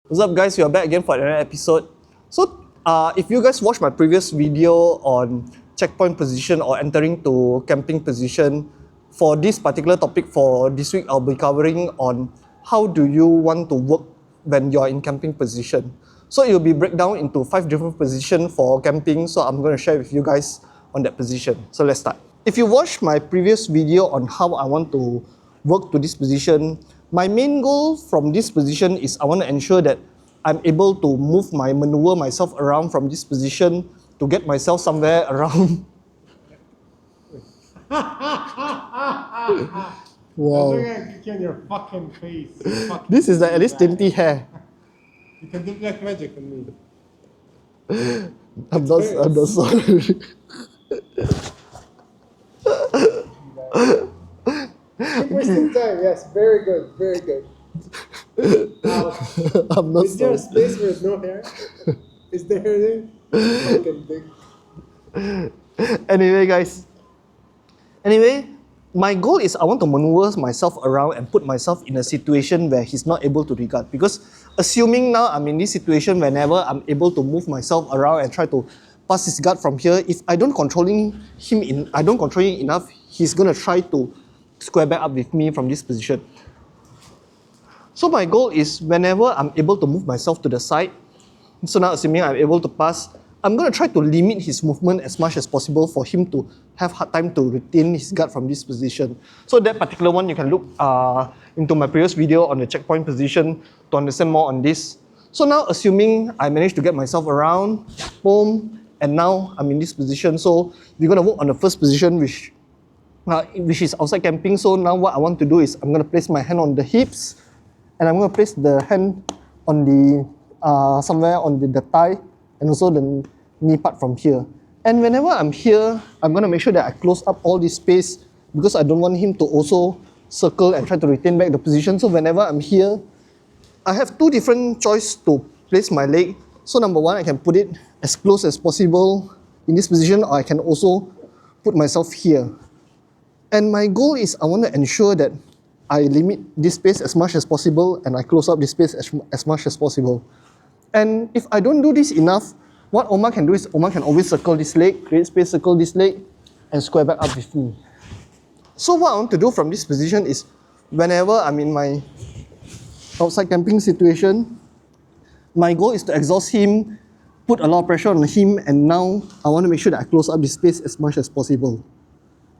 What's up guys, we are back again for another episode. So if you guys watched my previous video on checkpoint position or entering to camping position, for this particular topic for this week I'll be covering on how do you want to work when you're in camping position. So it will be breakdown into 5 different positions for camping, so I'm going to share with you guys on that position. So let's start. If you watched my previous video on how I want to work to this position, my main goal from this position is I want to ensure that I'm able to maneuver myself around from this position to get myself somewhere around. Wow. I'm gonna kick you in your fucking face. This is like at least 20 hair. You can do black magic on me. I'm not sorry. Keep wasting time. Yes, very good, very good. I'm not Is there a sorry. space where there's no hair? Is there there? Fucking big. Anyway, guys. My goal is I want to maneuver myself around and put myself in a situation where he's not able to regard. Because assuming now I'm in this situation, whenever I'm able to move myself around and try to pass his guard from here, if I don't control him enough, he's gonna try to square back up with me from this position. So my goal is whenever I'm able to move myself to the side, so now assuming I'm able to pass, I'm going to try to limit his movement as much as possible for him to have hard time to retain his guard from this position. So that particular one, you can look into my previous video on the checkpoint position to understand more on this. So now assuming I managed to get myself around, boom, and now I'm in this position. So we're going to work on the first position, which is outside camping. So now what I want to do is I'm going to place my hand on the hips, and I'm going to place the hand on the somewhere on the thigh and also the knee part from here. And whenever I'm here, I'm going to make sure that I close up all this space because I don't want him to also circle and try to retain back the position. So whenever I'm here, I have 2 different choices to place my leg. So number 1, I can put it as close as possible in this position, or I can also put myself here. And my goal is I want to ensure that I limit this space as much as possible and I close up this space as much as possible. And if I don't do this enough, what Omar can do is Omar can always circle this leg, create space, circle this leg, and square back up with me. So what I want to do from this position is, whenever I'm in my outside camping situation, my goal is to exhaust him, put a lot of pressure on him, and now I want to make sure that I close up this space as much as possible.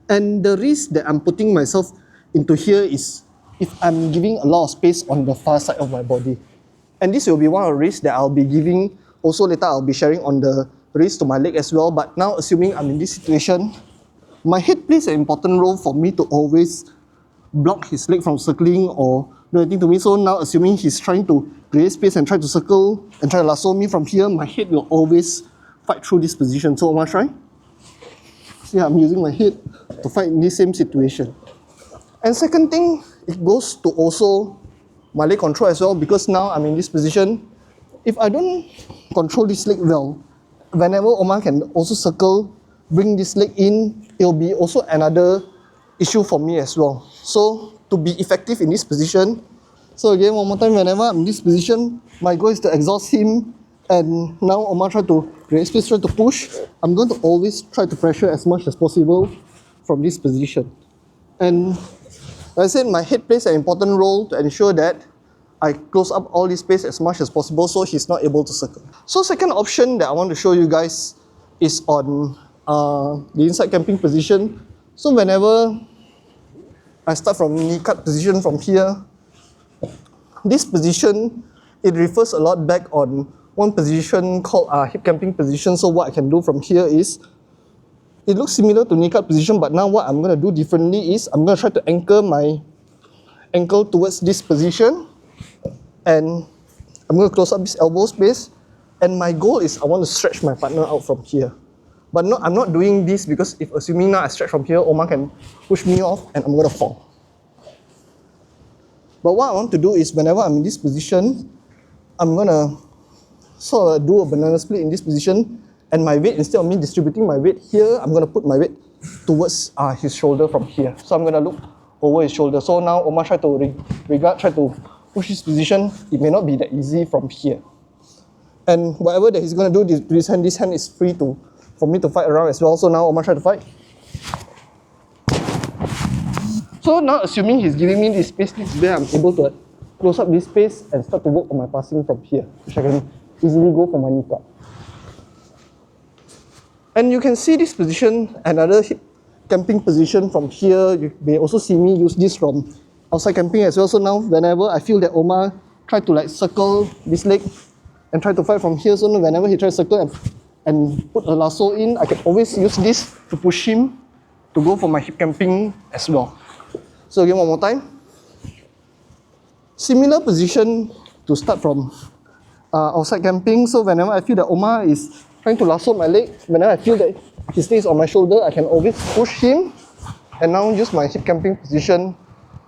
And the risk that I'm putting myself into here is if I'm giving a lot of space on the far side of my body. And this will be one of the risks that I'll be giving. Also later I'll be sharing on the risk to my leg as well. But now assuming I'm in this situation, my head plays an important role for me to always block his leg from circling or do anything to me. So now assuming he's trying to create space and try to circle and try to lasso me from here, my head will always fight through this position. So Omar, try. See, I'm using my head to fight in this same situation. And second thing, it goes to also my leg control as well, because now I'm in this position. If I don't control this leg well, whenever Omar can also circle, bring this leg in, it will be also another issue for me as well. So to be effective in this position, so again one more time, whenever I'm in this position, my goal is to exhaust him, and now Omar try to create space, try to push. I'm going to always try to pressure as much as possible from this position. And like I said, my head plays an important role to ensure that I close up all this space as much as possible so he's not able to circle. So second option that I want to show you guys is on the inside camping position. So whenever I start from knee cut position from here, this position, it refers a lot back on one position called hip camping position. So what I can do from here is, it looks similar to knee cut position, but now what I'm going to do differently is I'm going to try to anchor my ankle towards this position, and I'm going to close up this elbow space, and my goal is I want to stretch my partner out from here. But no, I'm not doing this because if assuming now I stretch from here, Omar can push me off and I'm going to fall. But what I want to do is whenever I'm in this position, I'm going to sort of do a banana split in this position, and my weight, instead of me distributing my weight here, I'm going to put my weight towards his shoulder from here. So I'm going to look over his shoulder. So now Omar try to push this position, it may not be that easy from here. And whatever that he's going to do to this hand is free for me to fight around as well. So now Omar try to fight. So now assuming he's giving me this space, this is where I'm able to close up this space and start to work on my passing from here, which I can easily go for my knee guard. And you can see this position, another hip camping position from here. You may also see me use this from outside camping as well. So now whenever I feel that Omar try to like circle this leg and try to fight from here, so whenever he tries to circle and put a lasso in, I can always use this to push him to go for my hip camping as well. So again, one more time. Similar position to start from outside camping. So whenever I feel that Omar is trying to lasso my leg, whenever I feel that he stays on my shoulder, I can always push him and now use my hip camping position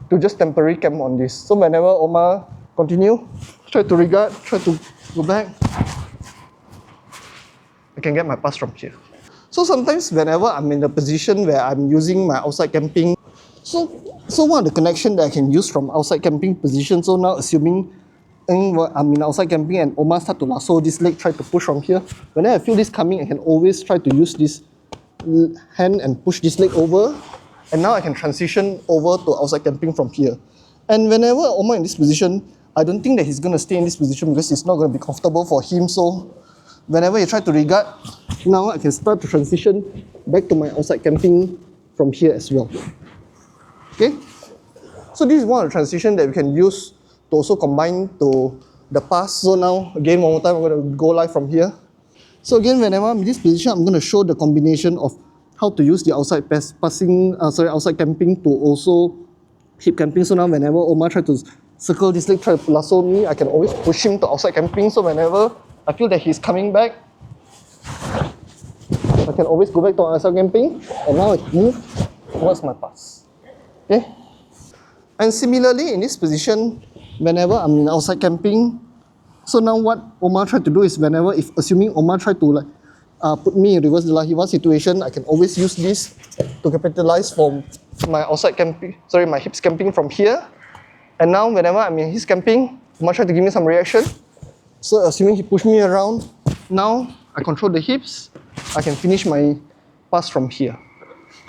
to just temporarily camp on this. So whenever Omar continue, try to regard, try to go back, I can get my pass from here. So sometimes whenever I'm in a position where I'm using my outside camping, so one of the connection that I can use from outside camping position, so now assuming I'm in outside camping and Omar start to lasso this leg, try to push from here, whenever I feel this coming, I can always try to use this hand and push this leg over, and now I can transition over to outside camping from here. And whenever Omar in this position, I don't think that he's going to stay in this position because it's not going to be comfortable for him. So whenever he try to regard, now I can start to transition back to my outside camping from here as well. Okay? So this is one of the transitions that we can use to also combine to the pass. So now, again, one more time, I'm going to go live from here. So again, whenever I'm in this position, I'm going to show the combination of how to use the outside outside camping to also hip camping. So now whenever Omar try to circle this leg, try to lasso me, I can always push him to outside camping. So whenever I feel that he's coming back, I can always go back to outside camping, and now I move towards my pass. Okay? And similarly, in this position, whenever I'm in outside camping, so now what Omar tried to do is whenever, if assuming Omar tried to put me in reverse Delahiwa situation, I can always use this to capitalize from my outside camping, my hips camping from here. And now whenever I'm in his camping, Omar tried to give me some reaction. So assuming he pushed me around, now I control the hips, I can finish my pass from here.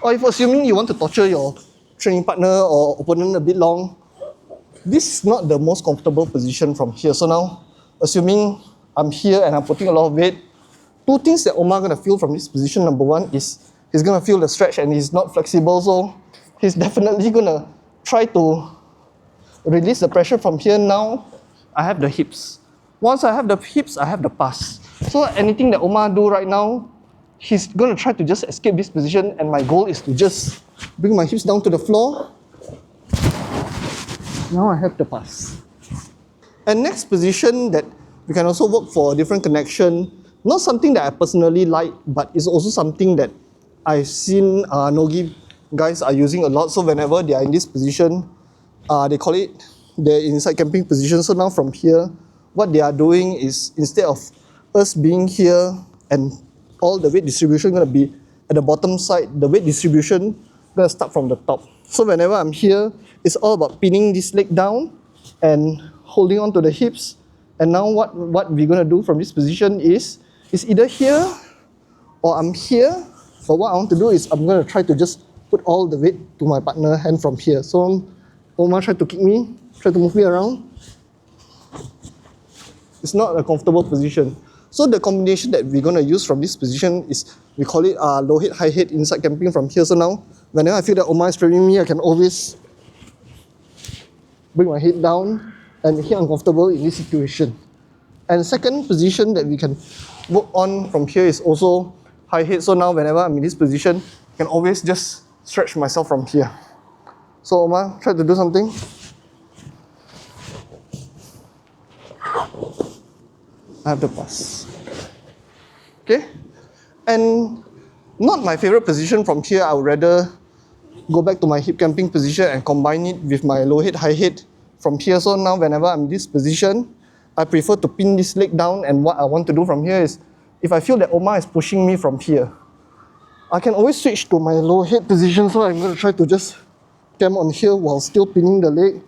Or if assuming you want to torture your training partner or opponent a bit long, this is not the most comfortable position from here. So now, assuming I'm here and I'm putting a lot of weight, two things that Omar gonna feel from this position. Number one is he's gonna feel the stretch and he's not flexible, so he's definitely gonna try to release the pressure from here. Now, I have the hips. Once I have the hips, I have the pass. So anything that Omar do right now, he's gonna try to just escape this position, and my goal is to just bring my hips down to the floor. Now I have the pass. And next position that we can also work for a different connection, not something that I personally like, but it's also something that I've seen no-gi guys are using a lot. So whenever they are in this position, they call it the inside camping position. So now from here, what they are doing is instead of us being here and all the weight distribution going to be at the bottom side, the weight distribution going to start from the top. So whenever I'm here, it's all about pinning this leg down and holding on to the hips. And now what we're going to do from this position is either here or I'm here. But what I want to do is I'm going to try to just put all the weight to my partner hand from here. So Omar tried to kick me, try to move me around. It's not a comfortable position. So the combination that we're going to use from this position is, we call it low head, high head inside camping from here. So now, whenever I feel that Omar is trapping me, I can always bring my head down and feel uncomfortable in this situation. And second position that we can work on from here is also high head. So now whenever I'm in this position, I can always just stretch myself from here. So Omar, try to do something. I have the pass. Okay? And not my favorite position from here. I would rather go back to my hip camping position and combine it with my low head, high head from here. So now whenever I'm in this position, I prefer to pin this leg down, and what I want to do from here is, if I feel that Omar is pushing me from here, I can always switch to my low head position. So I'm going to try to just camp on here while still pinning the leg.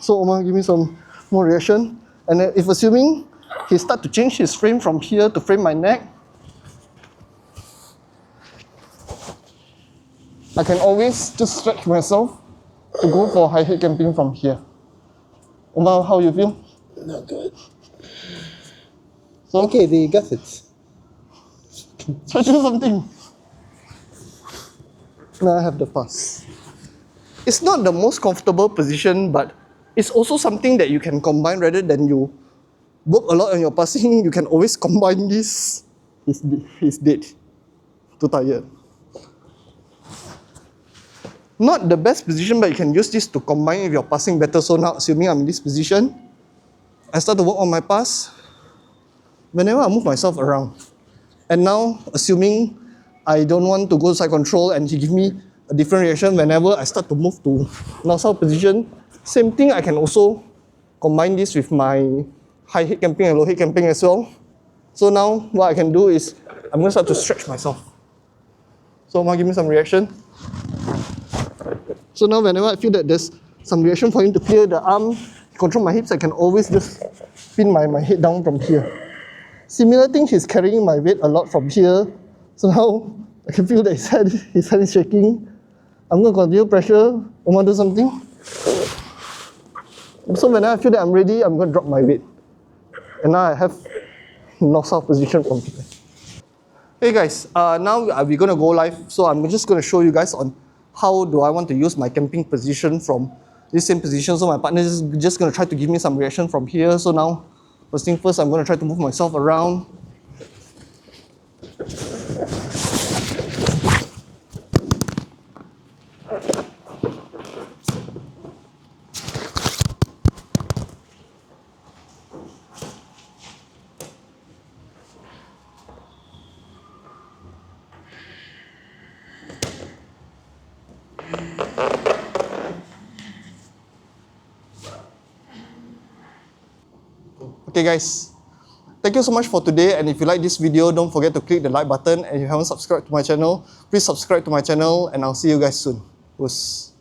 So Omar, give me some more reaction. And then if assuming he start to change his frame from here to frame my neck, I can always just stretch myself to go for high head camping from here. Omar, how you feel? Not good. So, Okay, they got it. try to do something. Now I have the pass. It's not the most comfortable position, but it's also something that you can combine rather than you work a lot on your passing. You can always combine this. He's dead. Too tired. Not the best position, but you can use this to combine with your passing better. So now, assuming I'm in this position, I start to work on my pass. Whenever I move myself around, and now assuming I don't want to go side control and he give me a different reaction whenever I start to move to north south position, same thing, I can also combine this with my high head camping and low head camping as well. So now what I can do is I'm going to start to stretch myself. So Omar, give me some reaction. So now whenever I feel that there's some reaction for him to clear the arm, control my hips, I can always just pin my head down from here. Similar thing, he's carrying my weight a lot from here. So now I can feel that his hand is shaking. I'm going to continue pressure. Omar, do something. So when I feel that I'm ready, I'm going to drop my weight. And now I have north-south position from here. Hey guys, now we're going to go live. So I'm just going to show you guys on how do I want to use my camping position from this same position. So my partner is just going to try to give me some reaction from here. So now, first thing first, I'm going to try to move myself around. Okay guys, thank you so much for today, and if you like this video, don't forget to click the like button, and if you haven't subscribed to my channel, please subscribe to my channel, and I'll see you guys soon. Peace.